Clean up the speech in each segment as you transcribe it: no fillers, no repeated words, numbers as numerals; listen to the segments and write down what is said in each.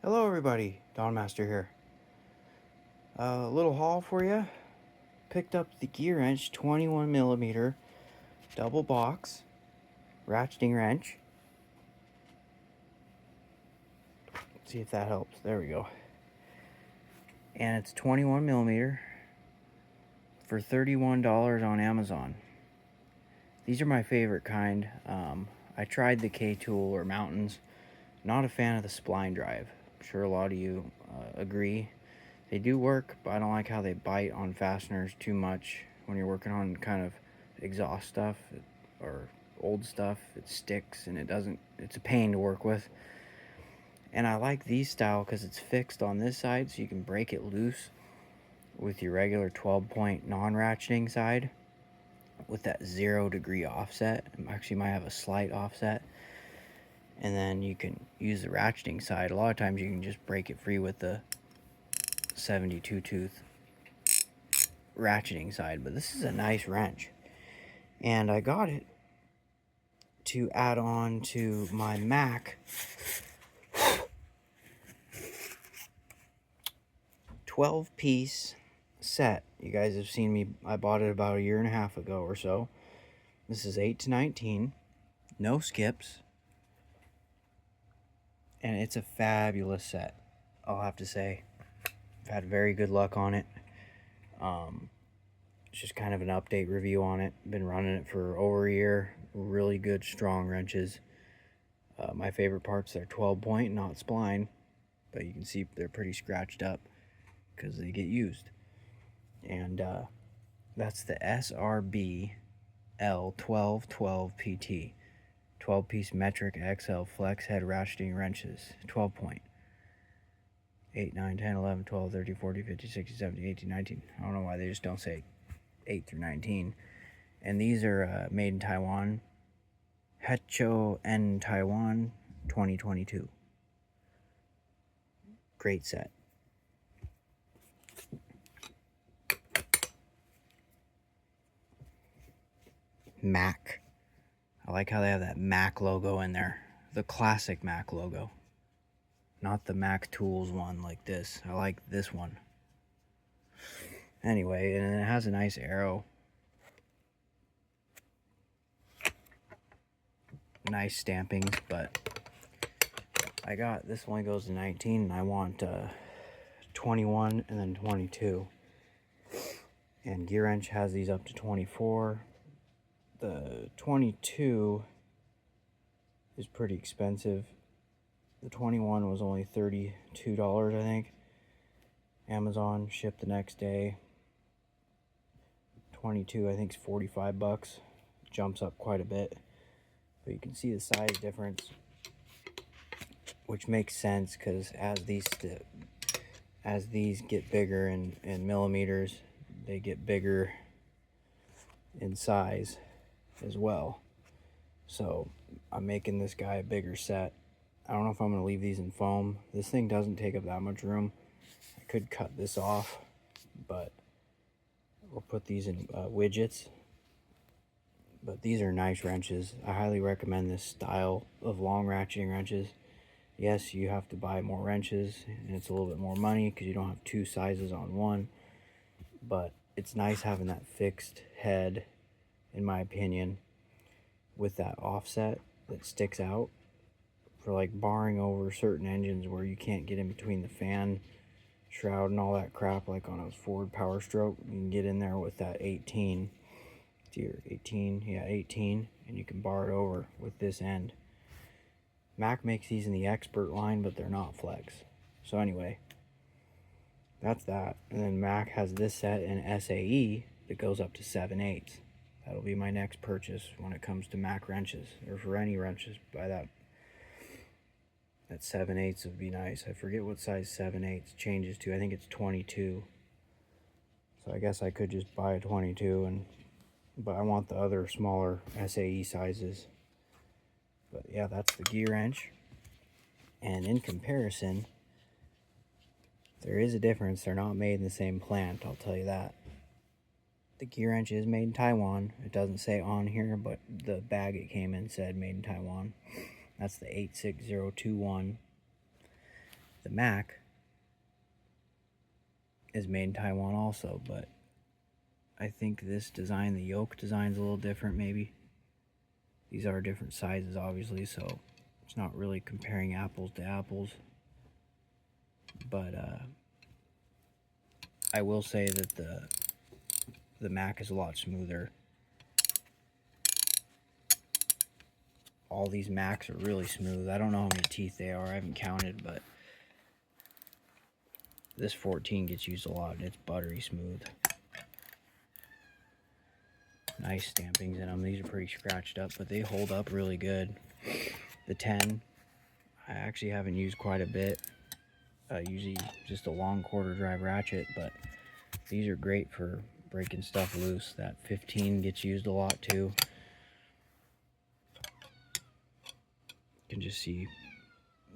Hello everybody, Don Master here. A little haul for you. Picked up the Gearwrench 21mm double box ratcheting wrench. See if that helps. There we go. And it's 21mm for $31 on Amazon. These are my favorite kind. I tried the K-Tool or Mountains. Not a fan of the spline drive. I'm sure a lot of you agree. They do work, but I don't like how they bite on fasteners too much when you're working on kind of exhaust stuff or old stuff. It sticks and it's a pain to work with. And I like these style because it's fixed on this side, so you can break it loose with your regular 12-point non-ratcheting side with that 0-degree offset. It actually might have a slight offset. And then you can use the ratcheting side. A lot of times you can just break it free with the 72 tooth ratcheting side, but this is a nice wrench, and I got it to add on to my Mac 12-piece set. You guys have seen me, I bought it about a year and a half ago or so. This is 8 to 19, no skips, and it's a fabulous set, I'll have to say. I've had very good luck on it. It's just kind of an update review on it. Been running it for over a year. Really good, strong wrenches. My favorite parts, they're 12-point, not spline, but you can see they're pretty scratched up because they get used. And that's the SRB L1212 PT. 12-piece metric XL flex head ratcheting wrenches. 12-point. 8, 9, 10, 11, 12, 13, 14, 15, 16, 17, 18, 19. I don't know why they just don't say 8 through 19. And these are made in Taiwan. Hecho en Taiwan 2022. Great set. Mac. I like how they have that Mac logo in there. The classic Mac logo. Not the Mac Tools one like this. I like this one. Anyway, and it has a nice arrow. Nice stampings, but I got, this only goes to 19, and I want 21 and then 22. And Gearwrench has these up to 24. The 22 is pretty expensive. The 21 was only $32, I think. Amazon shipped the next day. 22, I think, is 45 bucks. Jumps up quite a bit. But you can see the size difference, which makes sense because as these get bigger in millimeters, they get bigger in size as well. So I'm making this guy a bigger set. I don't know if I'm going to leave these in foam. This thing doesn't take up that much room. I could cut this off, but we'll put these in widgets. But these are nice wrenches. I highly recommend this style of long ratcheting wrenches. Yes, you have to buy more wrenches, and it's a little bit more money because you don't have two sizes on one. But it's nice having that fixed head, in my opinion, with that offset that sticks out for like barring over certain engines where you can't get in between the fan shroud and all that crap, like on a Ford Power Stroke. You can get in there with that 18. It's your 18, yeah, 18, and you can bar it over with this end. Mac makes these in the Expert line, but they're not flex. So anyway, that's that. And then Mac has this set in SAE that goes up to 7/8. That'll be my next purchase when it comes to Mac wrenches, or for any wrenches. Buy that 7/8 would be nice. I forget what size 7/8 changes to. I think it's 22. So I guess I could just buy a 22, but I want the other smaller SAE sizes. But yeah, that's the Gearwrench. And in comparison, there is a difference. They're not made in the same plant, I'll tell you that. The Gearwrench is made in Taiwan. It doesn't say on here, but the bag it came in said made in Taiwan. That's the 86021. the Mac is made in Taiwan also, but I think this design, the yoke design, is a little different maybe. These are different sizes obviously, so it's not really comparing apples to apples. But I will say that the Mac is a lot smoother. All these Macs are really smooth. I don't know how many teeth they are. I haven't counted, but this 14 gets used a lot and it's buttery smooth. Nice stampings in them. These are pretty scratched up, but they hold up really good. The 10, I actually haven't used quite a bit. Usually just a long quarter drive ratchet, but these are great for breaking stuff loose. That 15 gets used a lot too. You can just see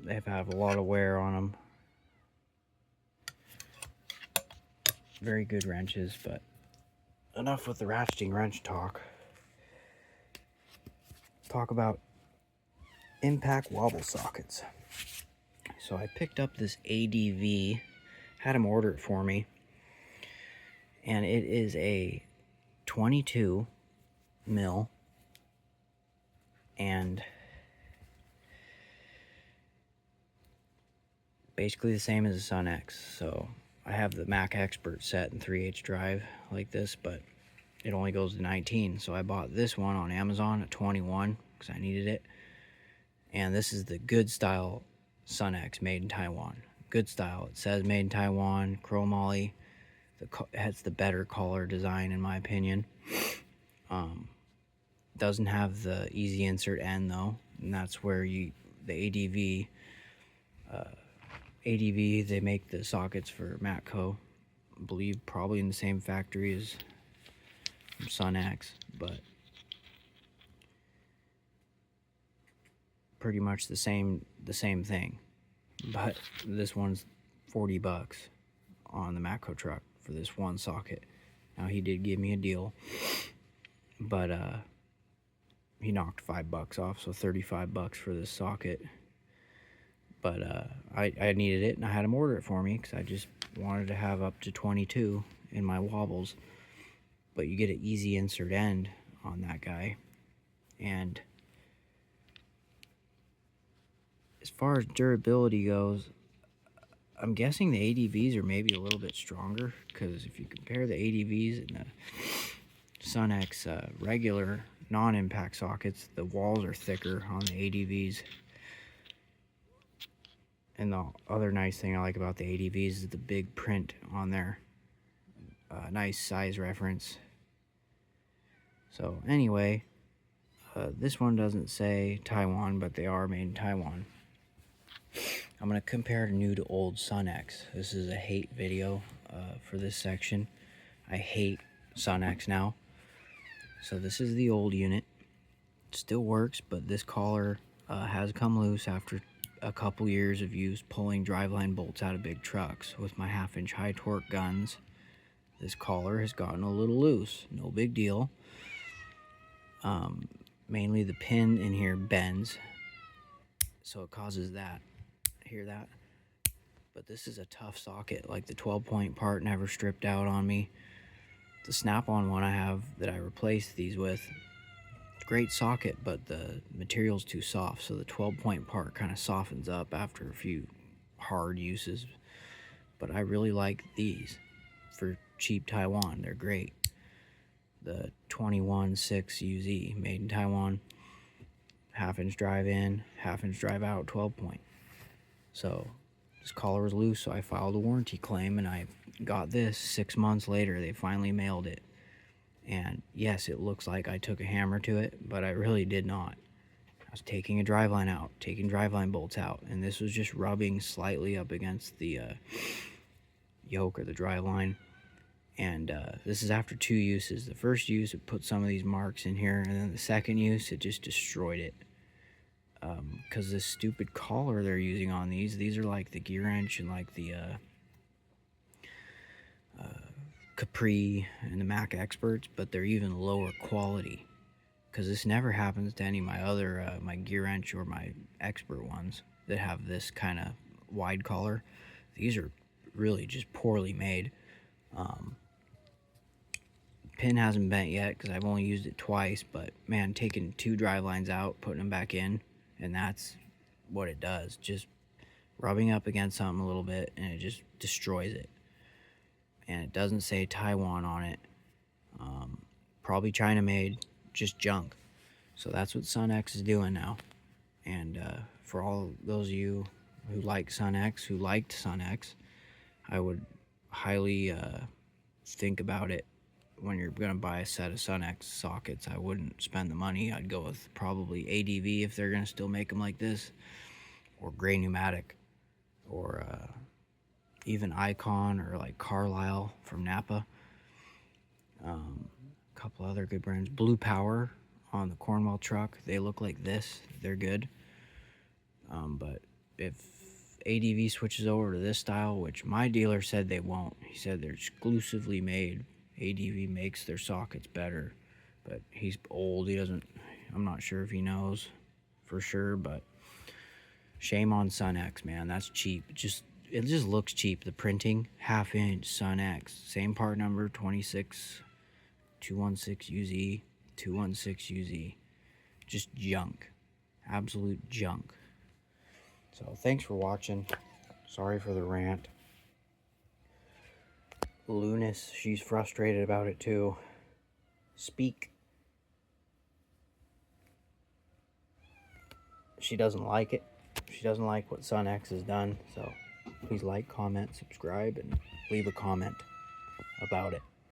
they have a lot of wear on them. Very good wrenches, but enough with the ratcheting wrench talk. Talk about impact wobble sockets. So I picked up this ADV, had him order it for me, and it is a 22 mil, and basically the same as the Sunex. So I have the Mac Expert set in 3/8 drive like this, but it only goes to 19. So I bought this one on Amazon at 21 because I needed it. And this is the good style Sunex made in Taiwan. Good style. It says made in Taiwan, chromoly. It has the better collar design in my opinion. Doesn't have the easy insert end though, and that's where the ADV, they make the sockets for Matco. I believe probably in the same factory as Sunex, but pretty much the same thing. But this one's 40 bucks on the Matco truck for this one socket. Now he did give me a deal, but he knocked 5 bucks off, so 35 bucks for this socket. But I needed it, and I had him order it for me because I just wanted to have up to 22 in my wobbles. But you get an easy insert end on that guy. And as far as durability goes, I'm guessing the ADVs are maybe a little bit stronger, because if you compare the ADVs and the Sunex regular non-impact sockets, the walls are thicker on the ADVs. And the other nice thing I like about the ADVs is the big print on there. Nice size reference. So anyway, this one doesn't say Taiwan, but they are made in Taiwan. I'm going to compare new to old Sunex. This is a hate video for this section. I hate Sunex now. So this is the old unit. It still works, but this collar has come loose after a couple years of use pulling driveline bolts out of big trucks with my 1/2-inch high torque guns. This collar has gotten a little loose. No big deal. Mainly the pin in here bends, so it causes that. Hear that? But this is a tough socket. Like the 12-point part never stripped out on me. The snap-on one I have that I replaced these with, great socket, but the material's too soft, so the 12-point part kind of softens up after a few hard uses. But I really like these for cheap Taiwan. They're great. The 21/6 UZ, made in Taiwan, 1/2-inch drive in, 1/2-inch drive out, 12-point. So this collar was loose, so I filed a warranty claim, and I got this 6 months later. They finally mailed it. And yes, it looks like I took a hammer to it, but I really did not. I was taking a driveline out, taking driveline bolts out, and this was just rubbing slightly up against the yoke or the driveline. And this is after 2 uses. The first use, it put some of these marks in here, and then the second use, it just destroyed it. Because this stupid collar they're using on these are like the Gearwrench and like the Capri and the Mac Experts, but they're even lower quality. Because this never happens to any of my other my Gearwrench or my Expert ones that have this kind of wide collar. These are really just poorly made. Pin hasn't bent yet because I've only used it twice, but man, taking 2 drive lines out, putting them back in, and that's what it does. Just rubbing up against something a little bit, and it just destroys it. And it doesn't say Taiwan on it. Probably China made, just junk. So that's what Sunex is doing now. And for all those of you who like Sunex, who liked Sunex, I would highly think about it when you're going to buy a set of Sunex sockets. I wouldn't spend the money. I'd go with probably ADV if they're going to still make them like this, or Gray Pneumatic, or even Icon, or like Carlisle from Napa. A couple other good brands. Blue Power on the Cornwall truck, they look like this. They're good. But if ADV switches over to this style, which my dealer said they won't, he said they're exclusively made. ADV makes their sockets better, but he's old. He doesn't, I'm not sure if he knows for sure, but shame on Sunex, man. That's cheap. It just looks cheap. The printing, 1/2 inch Sunex, same part number, 216UZ, 216UZ. Just junk. Absolute junk. So thanks for watching. Sorry for the rant. Lunis, she's frustrated about it too. Speak. She doesn't like it. She doesn't like what Sunex has done. So please like, comment, subscribe, and leave a comment about it.